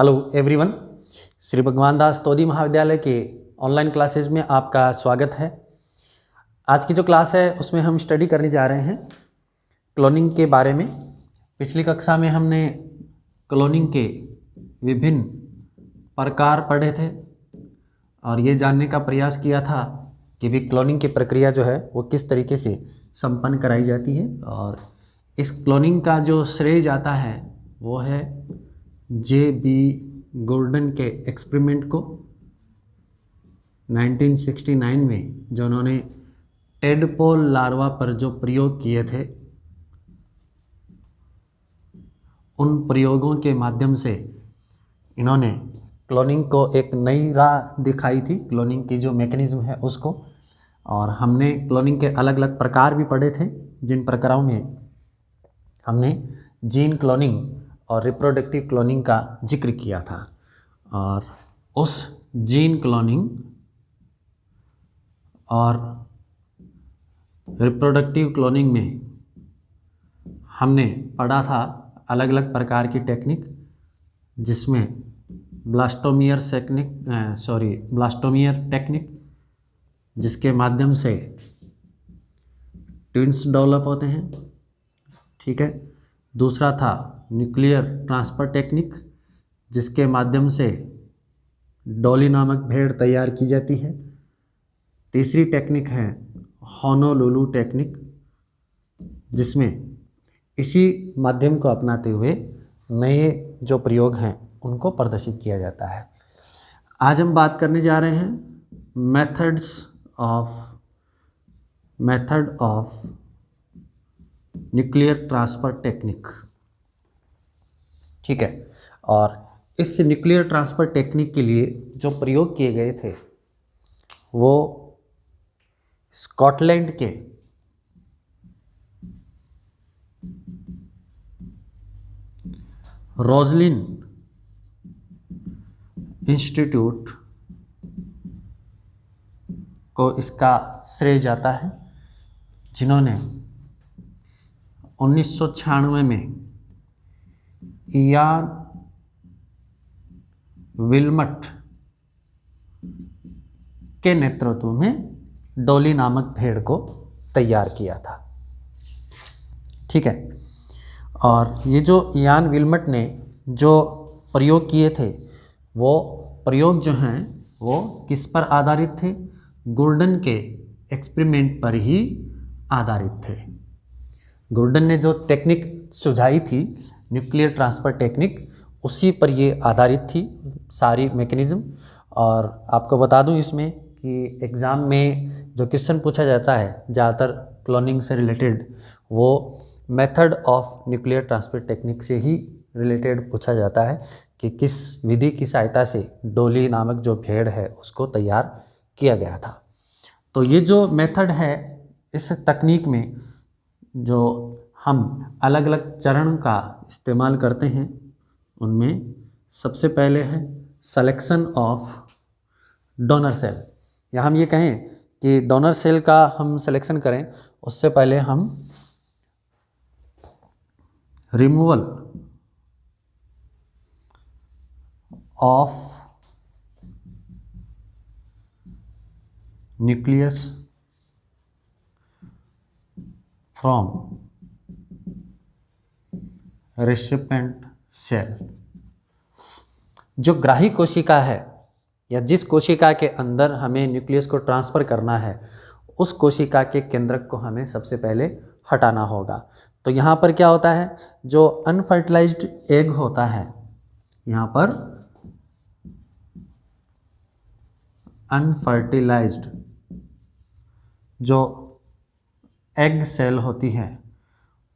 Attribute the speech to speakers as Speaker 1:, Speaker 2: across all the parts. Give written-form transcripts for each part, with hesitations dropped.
Speaker 1: Hello everyone, Shri भगवान दास तोदी महाविद्यालय के ऑनलाइन क्लासेज में आपका स्वागत है। आज की जो क्लास है उसमें हम स्टडी करने जा रहे हैं क्लोनिंग के बारे में। पिछली कक्षा में हमने क्लोनिंग के विभिन्न प्रकार पढ़े थे और ये जानने का प्रयास किया था कि भी क्लोनिंग की प्रक्रिया जो है वो किस तरीके से संपन्न कराई जाती है। और इस क्लोनिंग का जो श्रेय जाता है वो है J.B. गोर्डन के एक्सपेरिमेंट को 1969 में जो उन्होंने टेडपोल लार्वा पर जो प्रयोग किए थे, उन प्रयोगों के माध्यम से इन्होंने क्लोनिंग को एक नई राह दिखाई थी, क्लोनिंग की जो मैकेनिज्म है उसको। और हमने क्लोनिंग के अलग अलग प्रकार भी पढ़े थे, जिन प्रकारों में हमने जीन क्लोनिंग और रिप्रोडक्टिव क्लोनिंग का जिक्र किया था। और उस जीन क्लोनिंग और रिप्रोडक्टिव क्लोनिंग में हमने पढ़ा था अलग अलग प्रकार की टेक्निक, जिसमें ब्लास्टोमियर टेक्निक, जिसके माध्यम से ट्विंस डेवलप होते हैं, ठीक है। दूसरा था न्यूक्लियर ट्रांसफ़र टेक्निक, जिसके माध्यम से डॉली नामक भेड़ तैयार की जाती है। तीसरी टेक्निक है होनोलुलु टेक्निक, जिसमें इसी माध्यम को अपनाते हुए नए जो प्रयोग हैं उनको प्रदर्शित किया जाता है। आज हम बात करने जा रहे हैं method of nuclear transfer technique, ठीक है। और इस न्यूक्लियर ट्रांसफ़र टेक्निक के लिए जो प्रयोग किए गए थे वो स्कॉटलैंड के रोजलिन इंस्टीट्यूट को इसका श्रेय जाता है, जिन्होंने 1996 में इयान विल्मट के नेतृत्व में डॉली नामक भेड़ को तैयार किया था, ठीक है। और ये जो इयान विल्मट ने जो प्रयोग किए थे वो प्रयोग जो हैं वो किस पर आधारित थे? गोर्डन के एक्सपेरिमेंट पर ही आधारित थे। गोर्डन ने जो टेक्निक सुझाई थी न्यूक्लियर ट्रांसफ़र टेक्निक, उसी पर ये आधारित थी सारी मैकेनिज़्म। और आपको बता दूं इसमें कि एग्ज़ाम में जो क्वेश्चन पूछा जाता है ज़्यादातर क्लोनिंग से रिलेटेड, वो method of nuclear transfer technique से ही रिलेटेड पूछा जाता है कि किस विधि की सहायता से डॉली नामक जो भेड़ है उसको तैयार किया गया था। तो ये जो मेथड है, इस तकनीक में जो हम अलग अलग चरण का इस्तेमाल करते हैं, उनमें सबसे पहले है सिलेक्शन ऑफ डोनर सेल। या हम ये कहें कि डोनर सेल का हम सिलेक्शन करें उससे पहले हम removal of nucleus from recipient cell. जो ग्राही कोशिका है या जिस कोशिका के अंदर हमें न्यूक्लियस को ट्रांसफ़र करना है, उस कोशिका के केंद्रक को हमें सबसे पहले हटाना होगा। तो यहाँ पर क्या होता है, जो अनफर्टिलाइज्ड एग होता है, यहाँ पर अनफर्टिलाइज्ड जो एग सेल होती है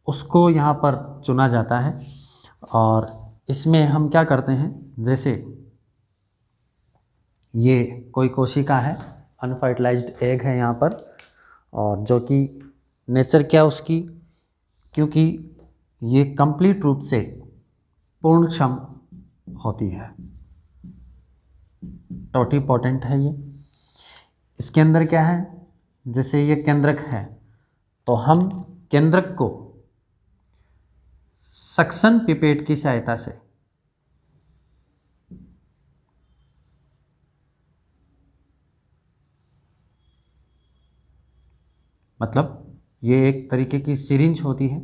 Speaker 1: उसको यहाँ पर चुना जाता है। और इसमें हम क्या करते हैं, जैसे ये कोई कोशिका है, अनफर्टिलाइज्ड एग है यहाँ पर, और जो कि नेचर क्या उसकी, क्योंकि ये कंप्लीट रूप से पूर्णक्षम होती है, टोटिपोटेंट है ये। इसके अंदर क्या है, जैसे ये केंद्रक है तो हम केंद्रक को सक्शन पिपेट की सहायता से मतलब ये एक तरीके की सिरिंज होती है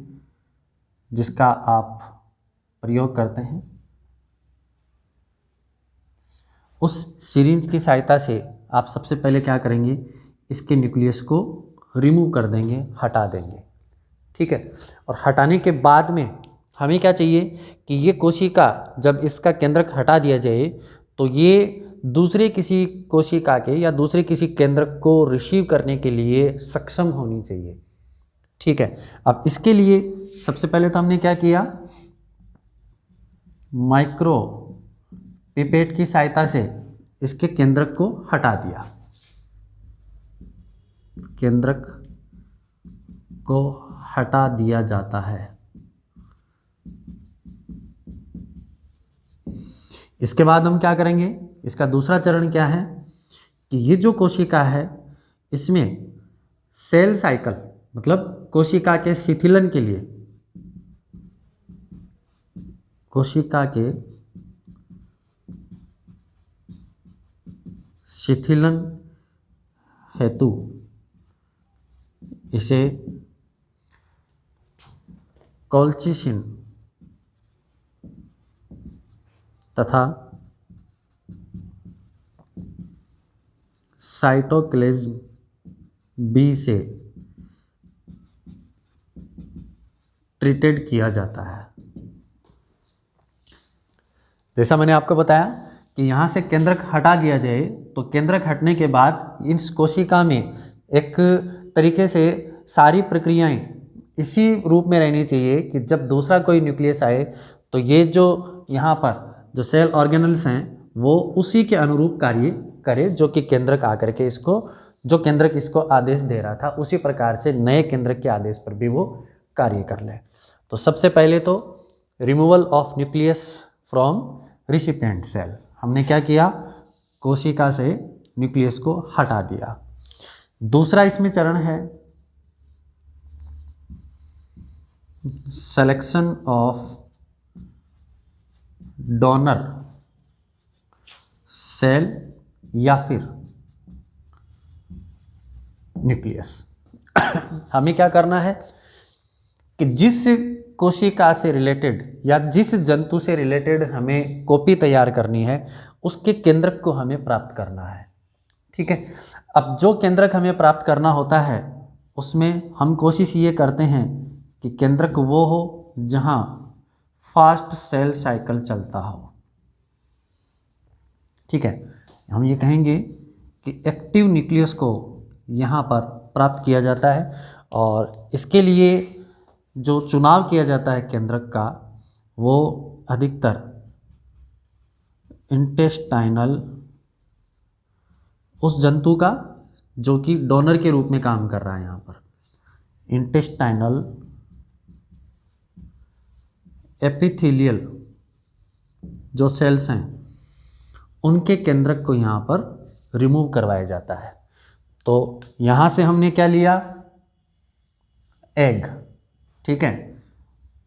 Speaker 1: जिसका आप प्रयोग करते हैं। उस सिरिंज की सहायता से आप सबसे पहले क्या करेंगे, इसके न्यूक्लियस को रिमूव कर देंगे, हटा देंगे, ठीक है। और हटाने के बाद में हमें क्या चाहिए कि ये कोशिका जब इसका केंद्रक हटा दिया जाए तो ये दूसरे किसी कोशिका के या दूसरे किसी केंद्रक को रिसीव करने के लिए सक्षम होनी चाहिए, ठीक है। अब इसके लिए सबसे पहले तो हमने क्या किया, माइक्रो पिपेट की सहायता से इसके केंद्रक को हटा दिया, केंद्रक को हटा दिया जाता है। इसके बाद हम क्या करेंगे, इसका दूसरा चरण क्या है कि ये जो कोशिका है इसमें सेल साइकिल मतलब कोशिका के शिथिलन के लिए, कोशिका के शिथिलन हेतु इसे कोल्चिसिन तथा साइटोप्लाज्म बी से ट्रीटेड किया जाता है। जैसा मैंने आपको बताया कि यहाँ से केंद्रक हटा दिया जाए तो केंद्रक हटने के बाद इस कोशिका में एक तरीके से सारी प्रक्रियाएं इसी रूप में रहनी चाहिए कि जब दूसरा कोई न्यूक्लियस आए तो ये जो यहाँ पर जो सेल ऑर्गेनल्स हैं वो उसी के अनुरूप कार्य करे जो कि केंद्रक आकर के इसको, जो केंद्रक इसको आदेश दे रहा था उसी प्रकार से नए केंद्रक के आदेश पर भी वो कार्य कर ले। तो सबसे पहले तो removal of nucleus from recipient cell, हमने क्या किया, कोशिका से न्यूक्लियस को हटा दिया। दूसरा इसमें चरण है सिलेक्शन ऑफ डोनर सेल या फिर न्यूक्लियस। हमें क्या करना है कि जिस कोशिका से रिलेटेड या जिस जंतु से रिलेटेड हमें कॉपी तैयार करनी है उसके केंद्रक को हमें प्राप्त करना है, ठीक है। अब जो केंद्रक हमें प्राप्त करना होता है उसमें हम कोशिश ये करते हैं कि केंद्रक वो हो जहाँ फास्ट सेल साइकिल चलता हो, ठीक है। हम ये कहेंगे कि एक्टिव न्यूक्लियस को यहाँ पर प्राप्त किया जाता है और इसके लिए जो चुनाव किया जाता है केंद्रक का वो अधिकतर इंटेस्टाइनल, उस जंतु का जो कि डोनर के रूप में काम कर रहा है, यहाँ पर इंटेस्टाइनल एपिथेलियल जो सेल्स हैं उनके केंद्रक को यहाँ पर रिमूव करवाया जाता है। तो यहाँ से हमने क्या लिया, एग, ठीक है।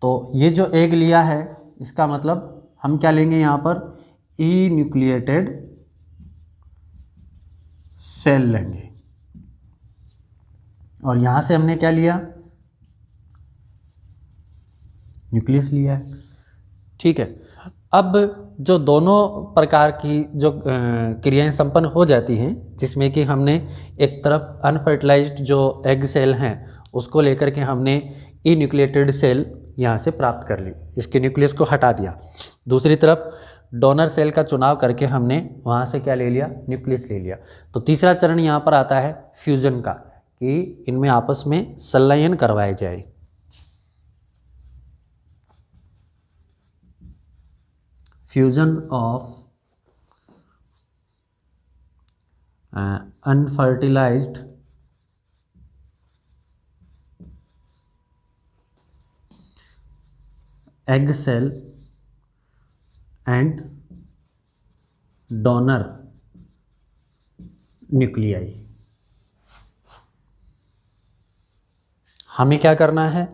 Speaker 1: तो ये जो एग लिया है इसका मतलब हम क्या लेंगे यहाँ पर, ई न्यूक्लिएटेड सेल लेंगे और यहाँ से हमने क्या लिया, न्यूक्लियस लिया है, ठीक है। अब जो दोनों प्रकार की जो क्रियाएं संपन्न हो जाती हैं जिसमें कि हमने एक तरफ अनफर्टिलाइज्ड जो एग सेल हैं उसको लेकर के हमने ई न्यूक्लिएटेड सेल यहाँ से प्राप्त कर ली, इसके न्यूक्लियस को हटा दिया। दूसरी तरफ डोनर सेल का चुनाव करके हमने वहाँ से क्या ले लिया, न्यूक्लियस ले लिया। तो तीसरा चरण यहाँ पर आता है फ्यूजन का, कि इनमें आपस में संलयन करवाए जाए। Fusion of unfertilised egg cell and donor nuclei. हमें क्या करना है,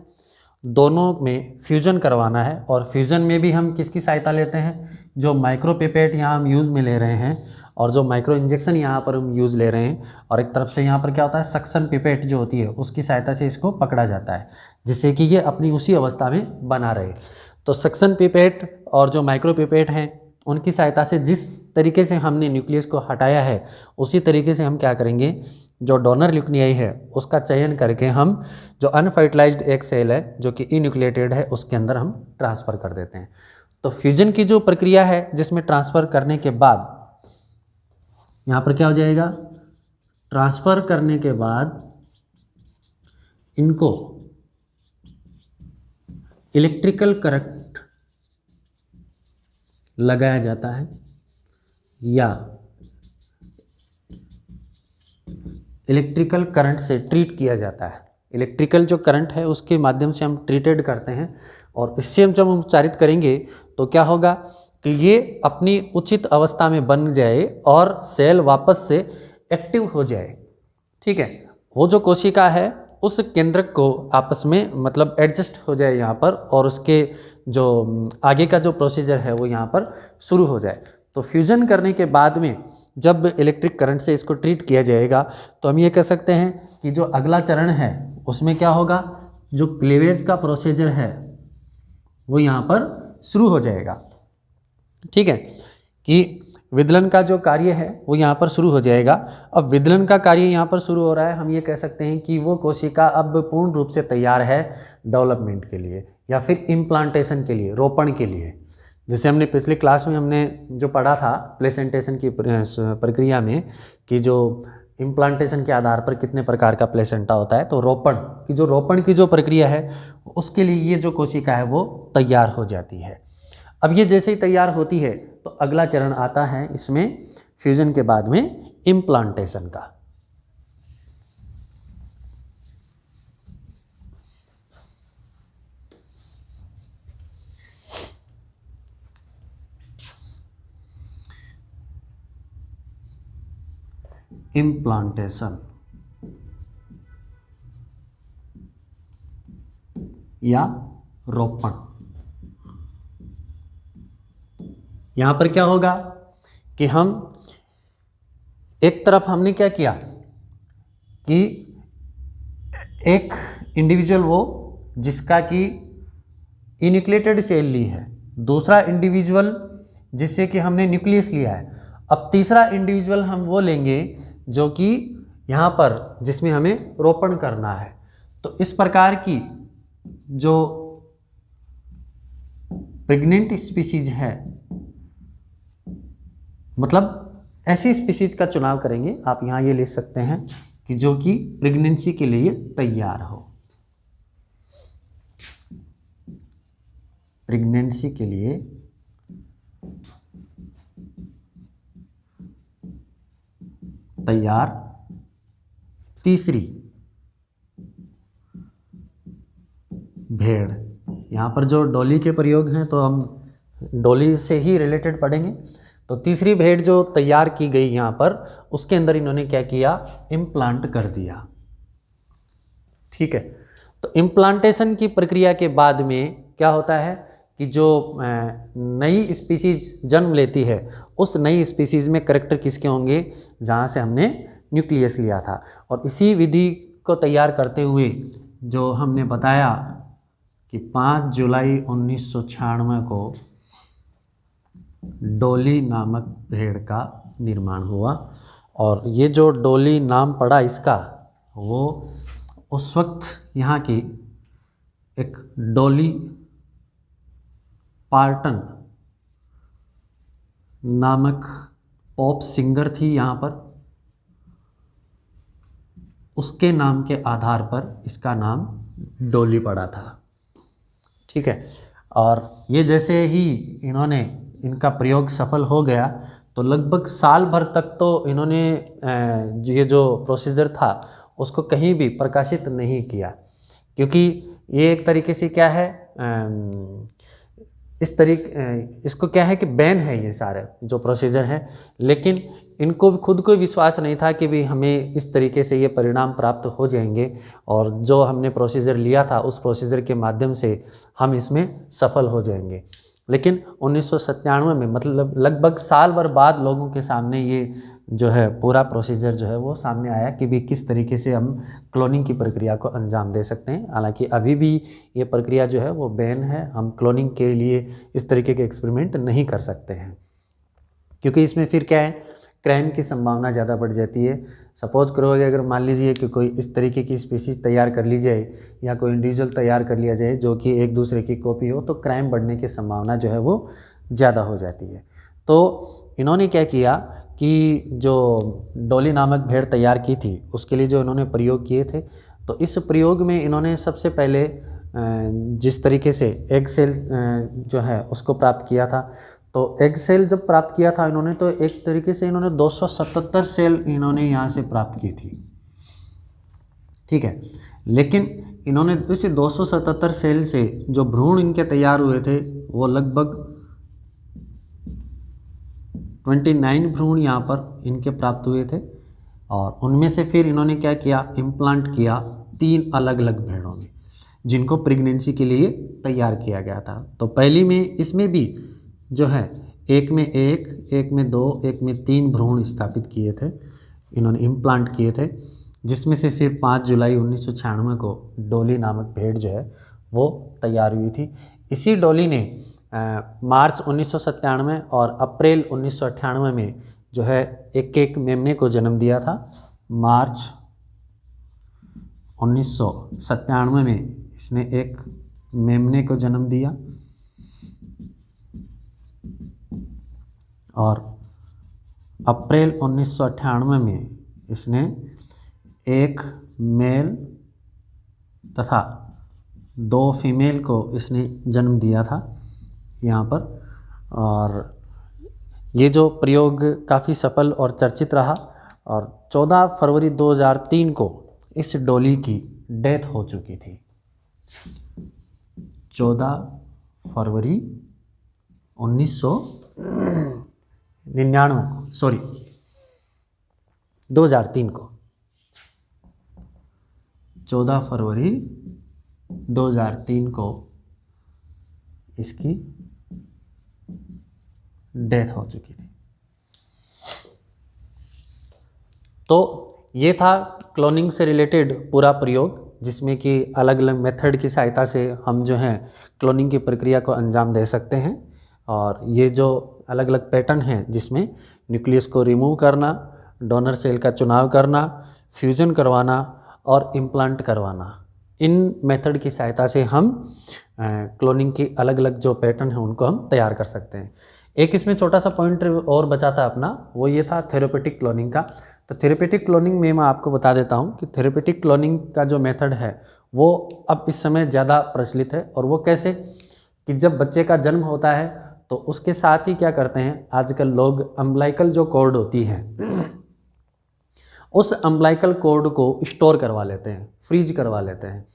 Speaker 1: दोनों में फ्यूजन करवाना है और फ्यूजन में भी हम किसकी सहायता लेते हैं, जो माइक्रोपिपेट यहाँ हम यूज़ में ले रहे हैं और जो माइक्रो इंजेक्शन यहाँ पर हम यूज़ ले रहे हैं, और एक तरफ से यहाँ पर क्या होता है, सक्शन पिपेट जो होती है उसकी सहायता से इसको पकड़ा जाता है, जिससे कि ये अपनी उसी अवस्था में बना रहे। तो सक्शन पिपेट और जो माइक्रो पिपेट हैं उनकी सहायता से जिस तरीके से हमने न्यूक्लियस को हटाया है, उसी तरीके से हम क्या करेंगे, जो डोनर न्यूक्लियाई है उसका चयन करके हम जो अनफर्टिलाइज्ड एग सेल है जो कि इन्यूक्लिएटेड है उसके अंदर हम ट्रांसफ़र कर देते हैं। तो फ्यूजन की जो प्रक्रिया है जिसमें ट्रांसफ़र करने के बाद यहाँ पर क्या हो जाएगा, ट्रांसफ़र करने के बाद इनको इलेक्ट्रिकल करंट लगाया जाता है या इलेक्ट्रिकल करंट से ट्रीट किया जाता है। इलेक्ट्रिकल जो करंट है उसके माध्यम से हम ट्रीटेड करते हैं, और इससे हम जब उपचारित करेंगे तो क्या होगा कि ये अपनी उचित अवस्था में बन जाए और सेल वापस से एक्टिव हो जाए। ठीक है, वो जो कोशिका है उस केंद्रक को आपस में मतलब एडजस्ट हो जाए यहाँ पर, और उसके जो आगे का जो प्रोसीजर है वो यहाँ पर शुरू हो जाए। तो फ्यूजन करने के बाद में जब इलेक्ट्रिक करंट से इसको ट्रीट किया जाएगा तो हम ये कह सकते हैं कि जो अगला चरण है उसमें क्या होगा, जो क्लीवेज का प्रोसीजर है वो यहाँ पर शुरू हो जाएगा। ठीक है, कि विदलन का जो कार्य है वो यहाँ पर शुरू हो जाएगा। अब विदलन का कार्य यहाँ पर शुरू हो रहा है, हम ये कह सकते हैं कि वो कोशिका अब पूर्ण रूप से तैयार है डेवलपमेंट के लिए या फिर इम्प्लांटेशन के लिए, रोपण के लिए। जैसे हमने पिछली क्लास में हमने जो पढ़ा था प्लेसेंटेशन की प्रक्रिया में कि जो इम्प्लांटेशन के आधार पर कितने प्रकार का प्लेसेंटा होता है, तो रोपण की जो प्रक्रिया है उसके लिए ये जो कोशिका है वो तैयार हो जाती है। अब ये जैसे ही तैयार होती है तो अगला चरण आता है इसमें फ्यूजन के बाद में इम्प्लांटेशन का। इम्प्लांटेशन या रोपण, यहाँ पर क्या होगा कि हम एक तरफ हमने क्या किया कि एक इंडिविजुअल वो जिसका कि इन्यूक्लिएटेड सेल ली है, दूसरा इंडिविजुअल जिससे कि हमने न्यूक्लियस लिया है, अब तीसरा इंडिविजुअल हम वो लेंगे जो कि यहाँ पर जिसमें हमें रोपण करना है। तो इस प्रकार की जो प्रेग्नेंट स्पीशीज है, मतलब ऐसी स्पीशीज का चुनाव करेंगे, आप यहाँ ये लिख सकते हैं कि जो कि प्रेगनेंसी के लिए तैयार हो, प्रेगनेंसी के लिए तैयार। तीसरी भेड़, यहाँ पर जो डॉली के प्रयोग हैं तो हम डॉली से ही रिलेटेड पढ़ेंगे। तो तीसरी भेड़ जो तैयार की गई यहाँ पर, उसके अंदर इन्होंने क्या किया, इम्प्लांट कर दिया। ठीक है, तो इम्प्लांटेशन की प्रक्रिया के बाद में क्या होता है कि जो नई स्पीशीज जन्म लेती है उस नई स्पीशीज में करैक्टर किसके होंगे, जहाँ से हमने न्यूक्लियस लिया था। और इसी विधि को तैयार करते हुए जो हमने बताया कि 5 जुलाई 1996 को डॉली नामक भेड़ का निर्माण हुआ। और ये जो डॉली नाम पड़ा इसका, वो उस वक्त यहाँ की एक डॉली पार्टन नामक पॉप सिंगर थी यहाँ पर, उसके नाम के आधार पर इसका नाम डॉली पड़ा था। ठीक है, और ये जैसे ही इनका प्रयोग सफल हो गया तो लगभग साल भर तक तो इन्होंने ये जो प्रोसीजर था उसको कहीं भी प्रकाशित नहीं किया, क्योंकि ये एक तरीके से क्या है, इसको क्या है कि बैन है ये सारे जो प्रोसीजर है। लेकिन इनको भी खुद को विश्वास नहीं था कि भी हमें इस तरीके से ये परिणाम प्राप्त हो जाएंगे, और जो हमने प्रोसीजर लिया था उस प्रोसीजर के माध्यम से हम इसमें सफल हो जाएंगे। लेकिन 1997 में मतलब लगभग साल भर बाद लोगों के सामने ये जो है पूरा प्रोसीजर जो है वो सामने आया कि भी किस तरीके से हम क्लोनिंग की प्रक्रिया को अंजाम दे सकते हैं। हालांकि अभी भी ये प्रक्रिया जो है वो बैन है, हम क्लोनिंग के लिए इस तरीके के एक्सपेरिमेंट नहीं कर सकते हैं, क्योंकि इसमें फिर क्या है, क्राइम की संभावना ज़्यादा बढ़ जाती है। सपोज करो अगर मान लीजिए कि कोई इस तरीके की स्पीसीज तैयार कर ली जाए या कोई इंडिविजुअल तैयार कर लिया जाए जो कि एक दूसरे की कॉपी हो, तो क्राइम बढ़ने की संभावना जो है वो ज़्यादा हो जाती है। तो इन्होंने क्या किया कि जो डॉली नामक भेड़ तैयार की थी उसके लिए जो इन्होंने प्रयोग किए थे, तो इस प्रयोग में इन्होंने सबसे पहले जिस तरीके से एग सेल जो है उसको प्राप्त किया था, तो एग सेल जब प्राप्त किया था इन्होंने, तो एक तरीके से इन्होंने 277 सेल इन्होंने यहाँ से प्राप्त की थी, ठीक है। लेकिन इन्होंने इस 277 सेल से जो भ्रूण इनके तैयार हुए थे वो लगभग 29 भ्रूण यहाँ पर इनके प्राप्त हुए थे, और उनमें से फिर इन्होंने क्या किया, इम्प्लांट किया 3 अलग अलग भेड़ों में जिनको प्रेगनेंसी के लिए तैयार किया गया था। तो पहली में इसमें भी जो है एक में 1, एक में 2, एक में 3 भ्रूण स्थापित किए थे, इन्होंने इम्प्लांट किए थे, जिसमें से फिर 5 जुलाई 1996 को डॉली नामक भेड़ जो है वो तैयार हुई थी। इसी डॉली ने मार्च 1997 और अप्रैल 1998 में जो है एक मेमने को जन्म दिया था। मार्च 1997 में इसने एक मेमने को जन्म दिया और अप्रैल 1998 में इसने एक मेल तथा 2 फीमेल को इसने जन्म दिया था यहाँ पर। और ये जो प्रयोग काफ़ी सफल और चर्चित रहा, और 14 फरवरी 2003 को इस डॉली की डेथ हो चुकी थी। 14 फरवरी 2003 को 14 फरवरी 2003 को इसकी डेथ हो चुकी थी। तो ये था क्लोनिंग से रिलेटेड पूरा प्रयोग, जिसमें कि अलग अलग मेथड की सहायता से हम जो हैं क्लोनिंग की प्रक्रिया को अंजाम दे सकते हैं। और ये जो अलग अलग पैटर्न हैं जिसमें न्यूक्लियस को रिमूव करना, डोनर सेल का चुनाव करना, फ्यूजन करवाना और इम्प्लांट करवाना, इन मेथड की सहायता से हम क्लोनिंग की अलग अलग जो पैटर्न हैं उनको हम तैयार कर सकते हैं। एक इसमें छोटा सा पॉइंट और बचा था अपना, वो ये था थेरेपेटिक क्लोनिंग का। तो थेरेपेटिक क्लोनिंग में मैं आपको बता देता हूँ कि थेरेपेटिक क्लोनिंग का जो मेथड है वो अब इस समय ज़्यादा प्रचलित है। और वो कैसे कि जब बच्चे का जन्म होता है तो उसके साथ ही क्या करते हैं आजकल लोग, अम्बिलाइकल जो कॉर्ड होती है उस अम्बिलाइकल कॉर्ड को स्टोर करवा लेते हैं, फ्रीज करवा लेते हैं।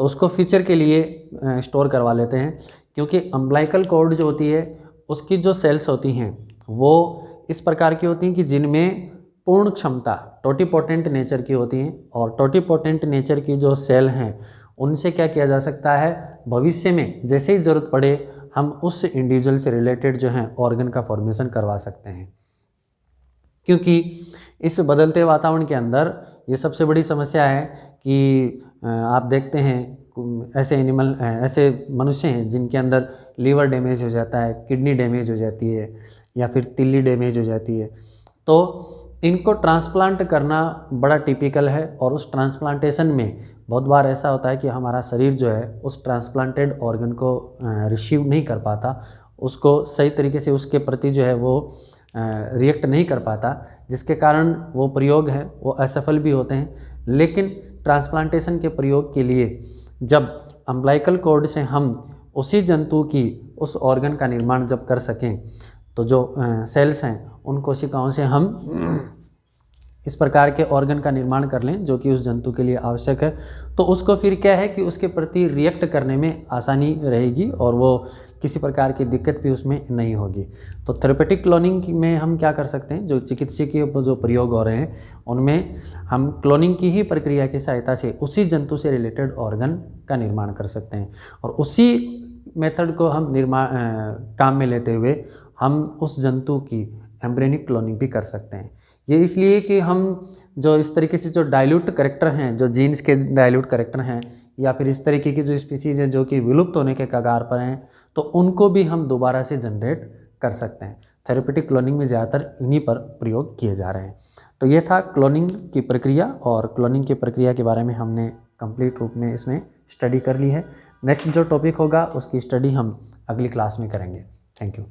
Speaker 1: तो उसको फ्यूचर के लिए स्टोर करवा लेते हैं, क्योंकि अम्बिलाइकल कॉर्ड जो होती है उसकी जो सेल्स होती हैं वो इस प्रकार की होती हैं कि जिनमें पूर्ण क्षमता टोटिपोटेंट नेचर की होती हैं। और टोटिपोटेंट नेचर की जो सेल हैं उनसे क्या किया जा सकता है, भविष्य में जैसे ही ज़रूरत पड़े हम उस इंडिविजुअल से रिलेटेड जो है ऑर्गन का फॉर्मेशन करवा सकते हैं। क्योंकि इस बदलते वातावरण के अंदर ये सबसे बड़ी समस्या है कि आप देखते हैं ऐसे एनिमल, ऐसे मनुष्य हैं जिनके अंदर लीवर डैमेज हो जाता है, किडनी डैमेज हो जाती है या फिर तिल्ली डैमेज हो जाती है। तो इनको ट्रांसप्लांट करना बड़ा टिपिकल है। और उस ट्रांसप्लांटेशन में बहुत बार ऐसा होता है कि हमारा शरीर जो है उस ट्रांसप्लांटेड ऑर्गन को रिसीव नहीं कर पाता, उसको सही तरीके से उसके प्रति जो है वो रिएक्ट नहीं कर पाता, जिसके कारण वो प्रयोग है वो असफल भी होते हैं। लेकिन ट्रांसप्लांटेशन के प्रयोग के लिए जब अम्बिलाइकल कॉर्ड से हम उसी जंतु की उस ऑर्गन का निर्माण जब कर सकें, तो जो सेल्स हैं उन कोशिकाओं से हम इस प्रकार के ऑर्गन का निर्माण कर लें जो कि उस जंतु के लिए आवश्यक है, तो उसको फिर क्या है कि उसके प्रति रिएक्ट करने में आसानी रहेगी और वो किसी प्रकार की दिक्कत भी उसमें नहीं होगी। तो थेरेपेटिक क्लोनिंग में हम क्या कर सकते हैं, जो चिकित्सकीय जो प्रयोग हो रहे हैं उनमें हम क्लोनिंग की ही प्रक्रिया की सहायता से उसी जंतु से रिलेटेड ऑर्गन का निर्माण कर सकते हैं। और उसी मेथड को हम काम में लेते हुए हम उस जंतु की एम्ब्रियोनिक क्लोनिंग भी कर सकते हैं। ये इसलिए कि हम जो इस तरीके से जो डाइल्यूट करैक्टर हैं, जो जीन्स के डाइल्यूट करैक्टर हैं, या फिर इस तरीके की जो स्पीसीज़ हैं जो कि विलुप्त होने के कगार पर हैं, तो उनको भी हम दोबारा से जनरेट कर सकते हैं। थेरेपेटिक क्लोनिंग में ज़्यादातर इन्हीं पर प्रयोग किए जा रहे हैं। तो ये था क्लोनिंग की प्रक्रिया, और क्लोनिंग की प्रक्रिया के बारे में हमने कंप्लीट रूप में इसमें स्टडी कर ली है। नेक्स्ट जो टॉपिक होगा उसकी स्टडी हम अगली क्लास में करेंगे। Thank you.